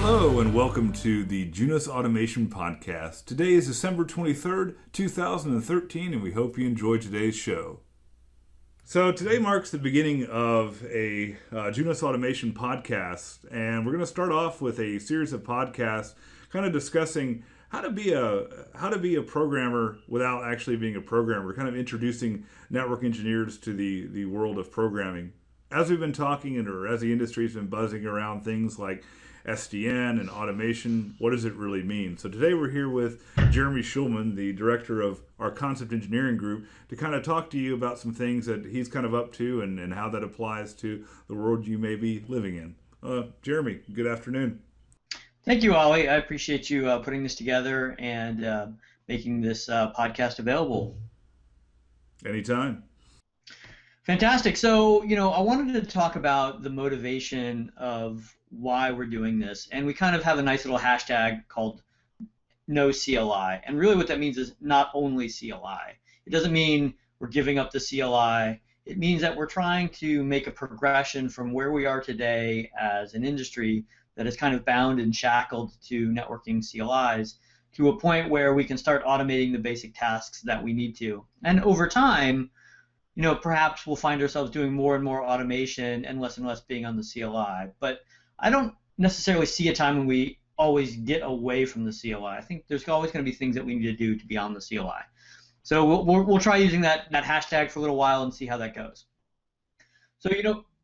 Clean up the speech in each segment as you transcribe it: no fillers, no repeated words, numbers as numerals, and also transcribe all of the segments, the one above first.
Hello and welcome to the Junos Automation Podcast. Today is December 23rd, 2013, and we hope you enjoy today's show. So today marks the beginning of a Junos Automation Podcast, and we're going to start off with a series of podcasts kind of discussing how to be a programmer without actually being a programmer, kind of introducing network engineers to the world of programming. As we've been talking, or as the industry's been buzzing around things like SDN and automation, what does it really mean? So today we're here with Jeremy Schulman, the director of our concept engineering group, to kind of talk to you about some things that he's kind of up to and how that applies to the world you may be living in. Jeremy, good afternoon. Thank you, Ollie. I appreciate you putting this together and making this podcast available. Anytime. Fantastic. So, I wanted to talk about the motivation of why we're doing this. And we kind of have a nice little hashtag called no CLI. And really what that means is not only CLI. It doesn't mean we're giving up the CLI. It means that we're trying to make a progression from where we are today as an industry that is kind of bound and shackled to networking CLIs to a point where we can start automating the basic tasks that we need to. And over time, perhaps we'll find ourselves doing more and more automation and less being on the CLI. But I don't necessarily see a time when we always get away from the CLI. I think there's always going to be things that we need to do to be on the CLI. So we'll try using that hashtag for a little while and see how that goes.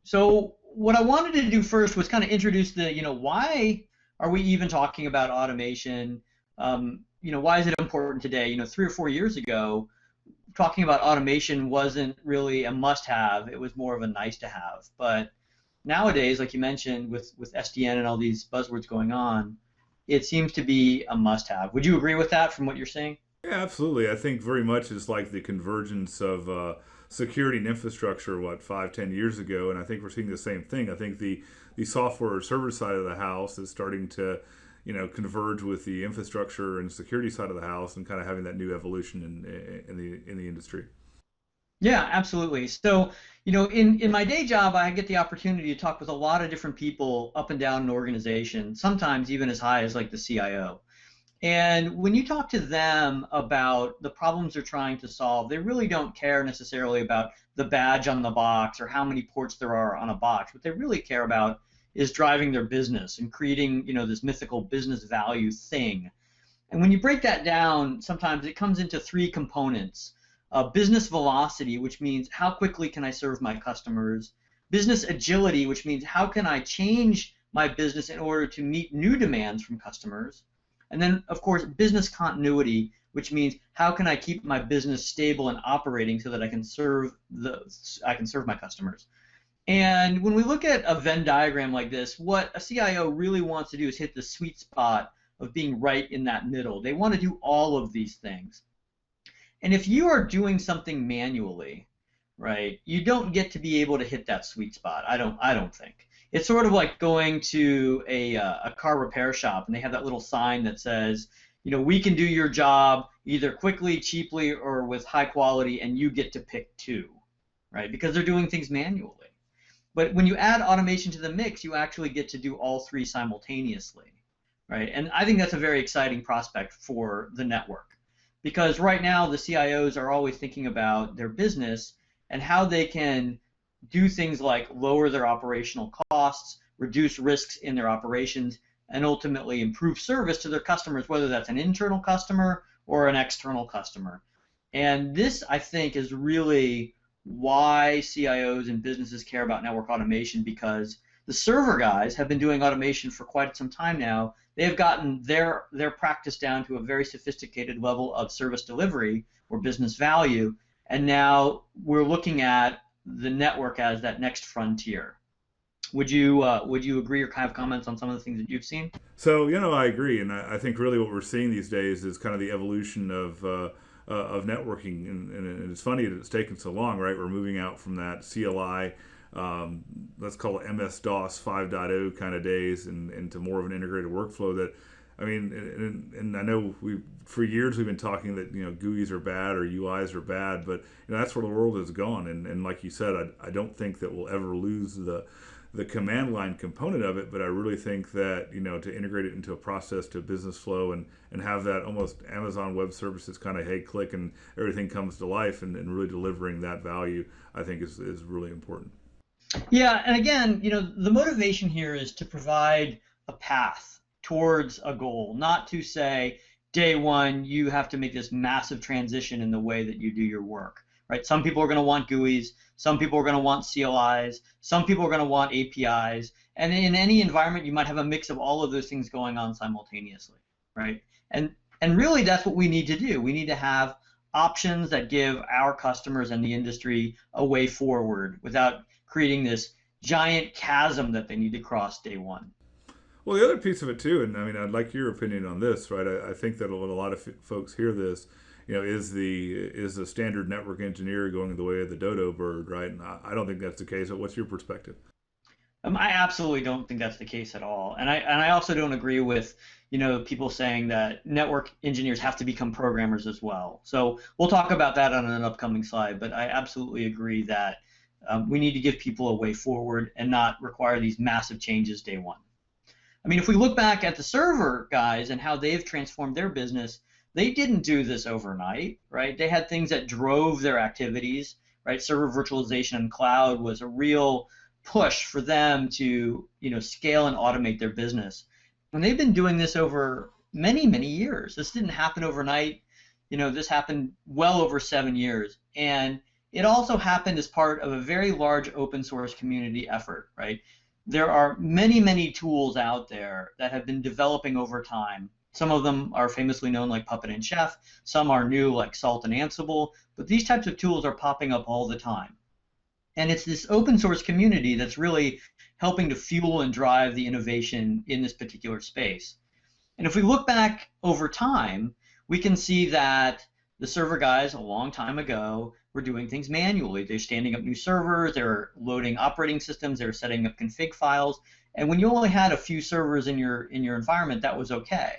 So what I wanted to do first was kind of introduce why are we even talking about automation? Why is it important today? 3 or 4 years ago, talking about automation wasn't really a must-have. It was more of a nice-to-have. But nowadays, like you mentioned, with SDN and all these buzzwords going on, it seems to be a must-have. Would you agree with that from what you're seeing? Yeah, absolutely. I think very much it's like the convergence of security and infrastructure, 5-10 years ago, and I think we're seeing the same thing. I think the software server side of the house is starting to converge with the infrastructure and security side of the house, and kind of having that new evolution in the industry. Yeah, absolutely. So, in my day job, I get the opportunity to talk with a lot of different people up and down an organization, sometimes even as high as like the CIO. And when you talk to them about the problems they're trying to solve, they really don't care necessarily about the badge on the box or how many ports there are on a box. What they really care about is driving their business and creating, this mythical business value thing. And when you break that down, sometimes it comes into 3 components. Business velocity, which means how quickly can I serve my customers. Business agility, which means how can I change my business in order to meet new demands from customers. And then, of course, business continuity, which means how can I keep my business stable and operating so that I can serve my customers. And when we look at a Venn diagram like this, what a CIO really wants to do is hit the sweet spot of being right in that middle. They want to do all of these things. And if you are doing something manually, right, you don't get to be able to hit that sweet spot. I don't think. It's sort of like going to a car repair shop and they have that little sign that says, we can do your job either quickly, cheaply, or with high quality, and you get to pick 2, right? Because they're doing things manually. But when you add automation to the mix, you actually get to do all 3 simultaneously, right? And I think that's a very exciting prospect for the network. Because right now the CIOs are always thinking about their business and how they can do things like lower their operational costs, reduce risks in their operations, and ultimately improve service to their customers, whether that's an internal customer or an external customer. And this, I think, is really why CIOs and businesses care about network automation, because the server guys have been doing automation for quite some time now. They have gotten their practice down to a very sophisticated level of service delivery or business value, and now we're looking at the network as that next frontier. Would you agree or kind of comments on some of the things that you've seen? So I agree, and I think really what we're seeing these days is kind of the evolution of networking, and it's funny that it's taken so long, right? We're moving out from that CLI, let's call it MS-DOS 5.0 kind of days, and into more of an integrated workflow that, and I know for years we've been talking that GUIs are bad or UIs are bad, but that's where the world has gone. And like you said, I don't think that we'll ever lose the the command line component of it, but I really think that, to integrate it into a process, to a business flow, and have that almost Amazon Web Services kind of, hey, click and everything comes to life, and really delivering that value, I think is really important. Yeah, and again, the motivation here is to provide a path towards a goal, not to say day one you have to make this massive transition in the way that you do your work, right? Some people are going to want GUIs, some people are going to want CLIs, some people are going to want APIs, and in any environment you might have a mix of all of those things going on simultaneously, right? And really that's what we need to do. We need to have options that give our customers and the industry a way forward without creating this giant chasm that they need to cross day one. Well, the other piece of it too, and I mean, I'd like your opinion on this, right? I think that when a lot of folks hear this, is the standard network engineer going the way of the dodo bird, right? And I don't think that's the case. So what's your perspective? I absolutely don't think that's the case at all, and I also don't agree with people saying that network engineers have to become programmers as well. So we'll talk about that on an upcoming slide, but I absolutely agree that we need to give people a way forward and not require these massive changes day one. I mean, if we look back at the server guys and how they've transformed their business, they didn't do this overnight, right? They had things that drove their activities, right? Server virtualization and cloud was a real push for them to, scale and automate their business. And they've been doing this over many, many years. This didn't happen overnight. This happened well over 7 years. And it also happened as part of a very large open source community effort, right? There are many, many tools out there that have been developing over time. Some of them are famously known like Puppet and Chef. Some are new like Salt and Ansible. But these types of tools are popping up all the time. And it's this open source community that's really helping to fuel and drive the innovation in this particular space. And if we look back over time, we can see that the server guys a long time ago were doing things manually. They're standing up new servers, they're loading operating systems, they're setting up config files. And when you only had a few servers in your environment, that was okay.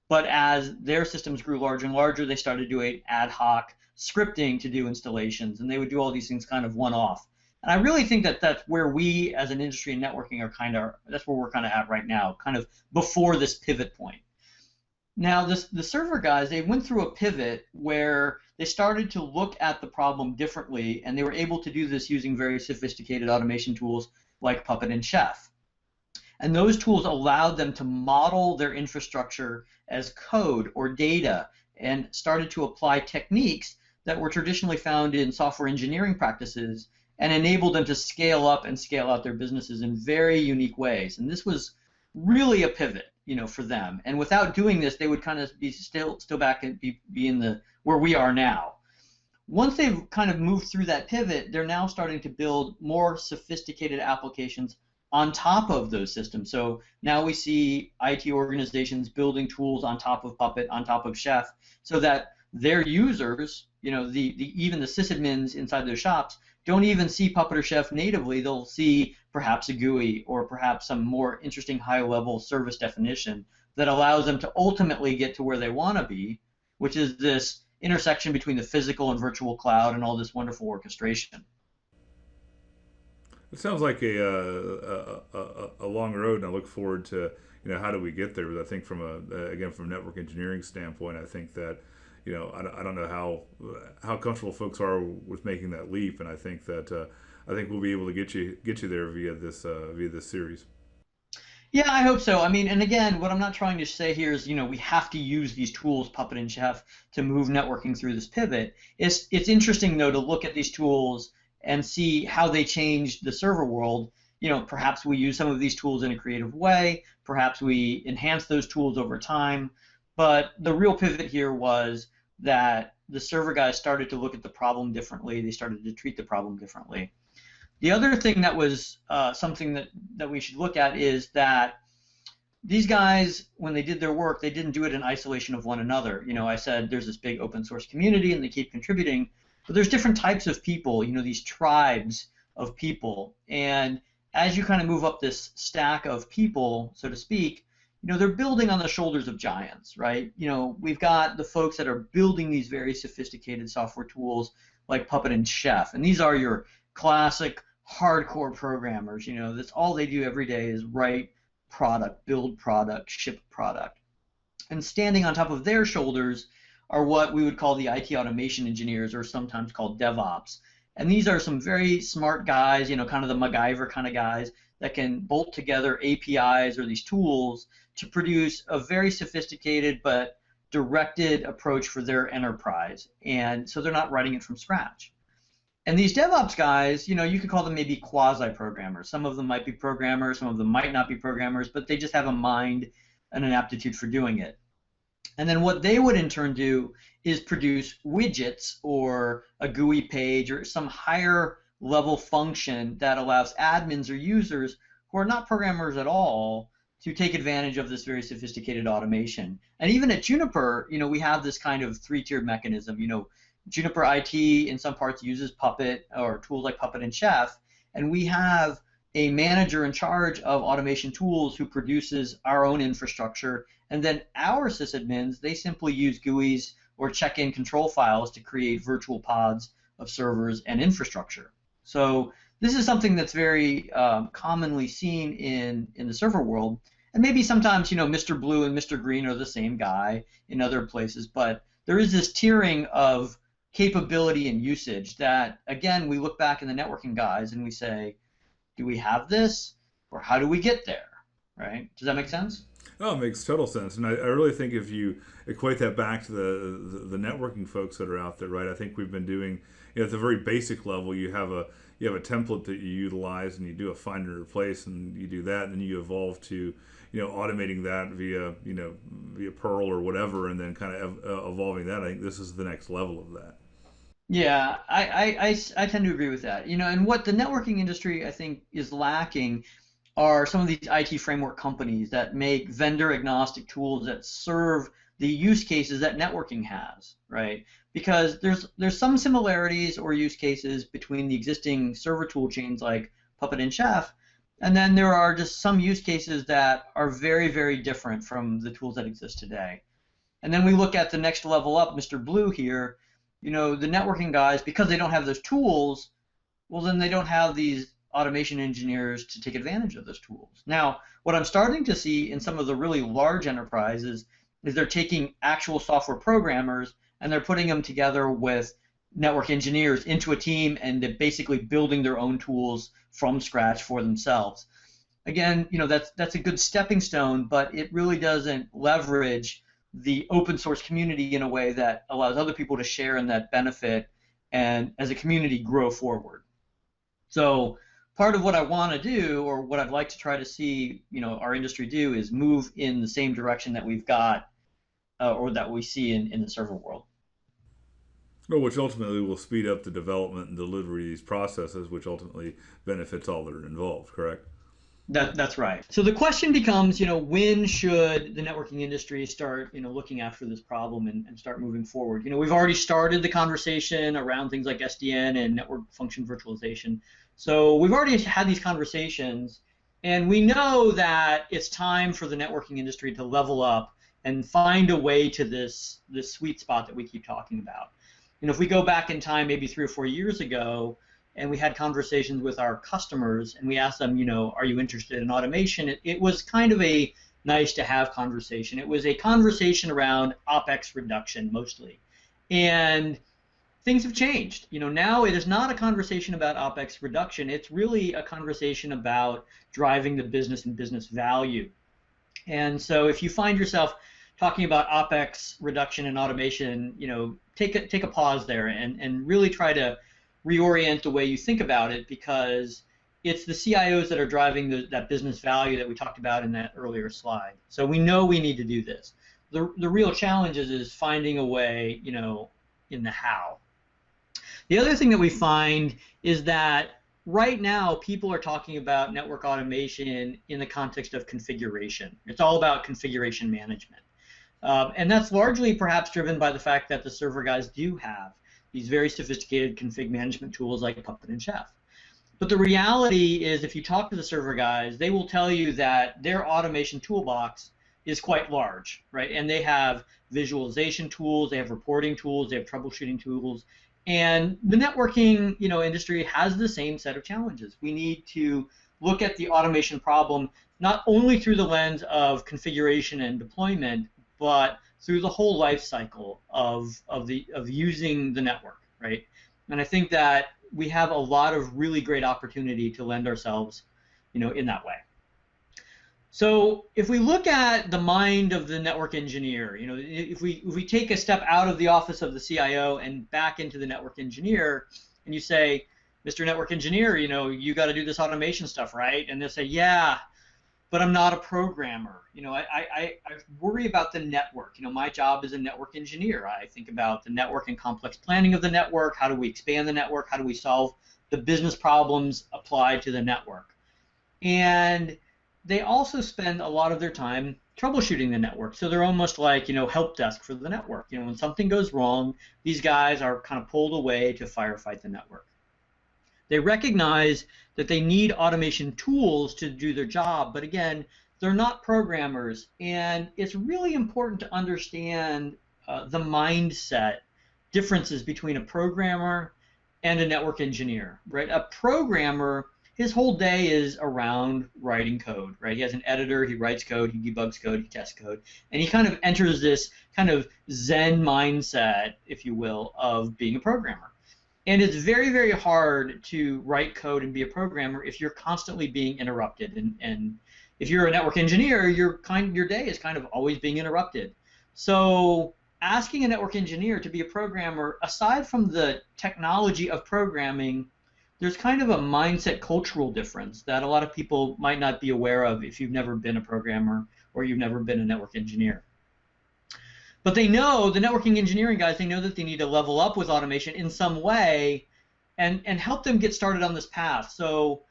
But as their systems grew larger and larger, they started doing ad hoc scripting to do installations, and they would do all these things kind of one-off. And I really think that that's where we as an industry in networking that's where we're kind of at right now, kind of before this pivot point. Now, the server guys, they went through a pivot where they started to look at the problem differently, and they were able to do this using very sophisticated automation tools like Puppet and Chef. And those tools allowed them to model their infrastructure as code or data and started to apply techniques that were traditionally found in software engineering practices and enabled them to scale up and scale out their businesses in very unique ways. And this was really a pivot, for them. And without doing this, they would kind of be still back and be in the where we are now. Once they've kind of moved through that pivot, they're now starting to build more sophisticated applications on top of those systems. So now we see IT organizations building tools on top of Puppet, on top of Chef, so that their users, even the sysadmins inside their shops, don't even see Puppet or Chef natively. They'll see perhaps a GUI or perhaps some more interesting high-level service definition that allows them to ultimately get to where they want to be, which is this intersection between the physical and virtual cloud and all this wonderful orchestration. It sounds like a long road, and I look forward to how do we get there. But I think from a network engineering standpoint, I think that I don't know how comfortable folks are with making that leap, and I think that we'll be able to get you there via this series. Yeah, I hope so. I mean, and again, what I'm not trying to say here is, we have to use these tools, Puppet and Chef, to move networking through this pivot. It's interesting though to look at these tools and see how they change the server world. Perhaps we use some of these tools in a creative way. Perhaps we enhance those tools over time. But the real pivot here was that the server guys started to look at the problem differently. They started to treat the problem differently. The other thing that was something that we should look at is that these guys, when they did their work, they didn't do it in isolation of one another. I said there's this big open source community and they keep contributing, but there's different types of people, these tribes of people. And as you kind of move up this stack of people, so to speak, they're building on the shoulders of giants, right? We've got the folks that are building these very sophisticated software tools like Puppet and Chef, and these are your classic hardcore programmers. That's all they do every day is write product, build product, ship product. And standing on top of their shoulders are what we would call the IT automation engineers, or sometimes called DevOps. And these are some very smart guys, kind of the MacGyver kind of guys that can bolt together APIs or these tools to produce a very sophisticated but directed approach for their enterprise. And so they're not writing it from scratch. And these DevOps guys, you could call them maybe quasi-programmers. Some of them might be programmers, some of them might not be programmers, but they just have a mind and an aptitude for doing it. And then what they would in turn do is produce widgets or a GUI page or some higher level function that allows admins or users who are not programmers at all to take advantage of this very sophisticated automation. And even at Juniper, we have this kind of three-tiered mechanism. Juniper IT in some parts uses Puppet or tools like Puppet and Chef, and we have a manager in charge of automation tools who produces our own infrastructure, and then our sysadmins, they simply use GUIs or check-in control files to create virtual pods of servers and infrastructure. So this is something that's very commonly seen in the server world, and maybe sometimes Mr. Blue and Mr. Green are the same guy in other places, but there is this tiering of capability and usage that, again, we look back in the networking guys and we say, do we have this, or how do we get there, right? Does that make sense? Oh, it makes total sense. And I really think if you equate that back to the networking folks that are out there, right, I think we've been doing, at the very basic level, you have a template that you utilize and you do a find and replace and you do that, and then you evolve to, automating that via Perl or whatever, and then kind of evolving that. I think this is the next level of that. Yeah, I tend to agree with that. And what the networking industry, I think, is lacking are some of these IT framework companies that make vendor agnostic tools that serve the use cases that networking has, right? Because there's some similarities or use cases between the existing server tool chains like Puppet and Chef, and then there are just some use cases that are very, very different from the tools that exist today. And then we look at the next level up, Mr. Blue here. The networking guys, because they don't have those tools, well, then they don't have these automation engineers to take advantage of those tools. Now, what I'm starting to see in some of the really large enterprises is they're taking actual software programmers and they're putting them together with network engineers into a team, and they're basically building their own tools from scratch for themselves. Again, that's a good stepping stone, but it really doesn't leverage the open source community in a way that allows other people to share in that benefit and as a community grow forward. So part of what I want to do, or what I'd like to try to see our industry do, is move in the same direction that we've got or that we see in the server world. Well, which ultimately will speed up the development and delivery of these processes, which ultimately benefits all that are involved, correct? That's right. So the question becomes, when should the networking industry start, looking after this problem and start moving forward? We've already started the conversation around things like SDN and network function virtualization. So we've already had these conversations, and we know that it's time for the networking industry to level up and find a way to this sweet spot that we keep talking about. If we go back in time, maybe 3 or 4 years ago, and we had conversations with our customers, and we asked them, are you interested in automation? It was kind of a nice to have conversation. It was a conversation around OpEx reduction mostly. And things have changed. Now it is not a conversation about OpEx reduction. It's really a conversation about driving the business and business value. And so if you find yourself talking about OpEx reduction and automation, take a pause there and really try to reorient the way you think about it, because it's the CIOs that are driving that business value that we talked about in that earlier slide. So we know we need to do this. The real challenge is finding a way, in the how. The other thing that we find is that right now people are talking about network automation in the context of configuration. It's all about configuration management. And that's largely perhaps driven by the fact that the server guys do have these very sophisticated config management tools like Puppet and Chef. But the reality is, if you talk to the server guys, they will tell you that their automation toolbox is quite large, right? And they have visualization tools, they have reporting tools, they have troubleshooting tools, And the networking, industry has the same set of challenges. We need to look at the automation problem not only through the lens of configuration and deployment, but through the whole life cycle of using the network, right? And I think that we have a lot of really great opportunity to lend ourselves, in that way. So if we look at the mind of the network engineer, if we take a step out of the office of the CIO and back into the network engineer, and you say, Mr. Network Engineer, you got to do this automation stuff, right? And they'll say, yeah, but I'm not a programmer. I worry about the network. My job is a network engineer. I think about the network and complex planning of the network. How do we expand the network? How do we solve the business problems applied to the network? And they also spend a lot of their time troubleshooting the network. So they're almost like, help desk for the network. When something goes wrong, these guys are kind of pulled away to firefight the network. They recognize that they need automation tools to do their job, but again, they're not programmers. And it's really important to understand the mindset differences between a programmer and a network engineer, right? A programmer, his whole day is around writing code, right? He has an editor, he writes code, he debugs code, he tests code, and he kind of enters this kind of Zen mindset, if you will, of being a programmer. And it's very, very hard to write code and be a programmer if you're constantly being interrupted. And if you're a network engineer, your day is kind of always being interrupted. So asking a network engineer to be a programmer, aside from the technology of programming, there's kind of a mindset cultural difference that a lot of people might not be aware of if you've never been a programmer or you've never been a network engineer. But they know, the networking engineering guys, they know that they need to level up with automation in some way and help them get started on this path. So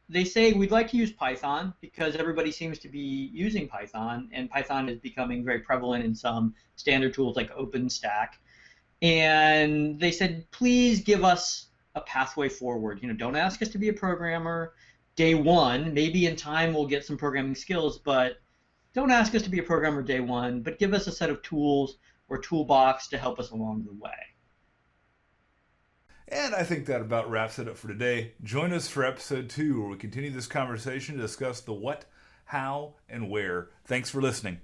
they say, we'd like to use Python because everybody seems to be using Python, and Python is becoming very prevalent in some standard tools like OpenStack. And they said, please give us a pathway forward. Don't ask us to be a programmer day one. Maybe in time we'll get some programming skills, but don't ask us to be a programmer day one, but give us a set of tools or toolbox to help us along the way. And I think that about wraps it up for today. Join us for episode 2, where we continue this conversation to discuss the what, how, and where. Thanks for listening.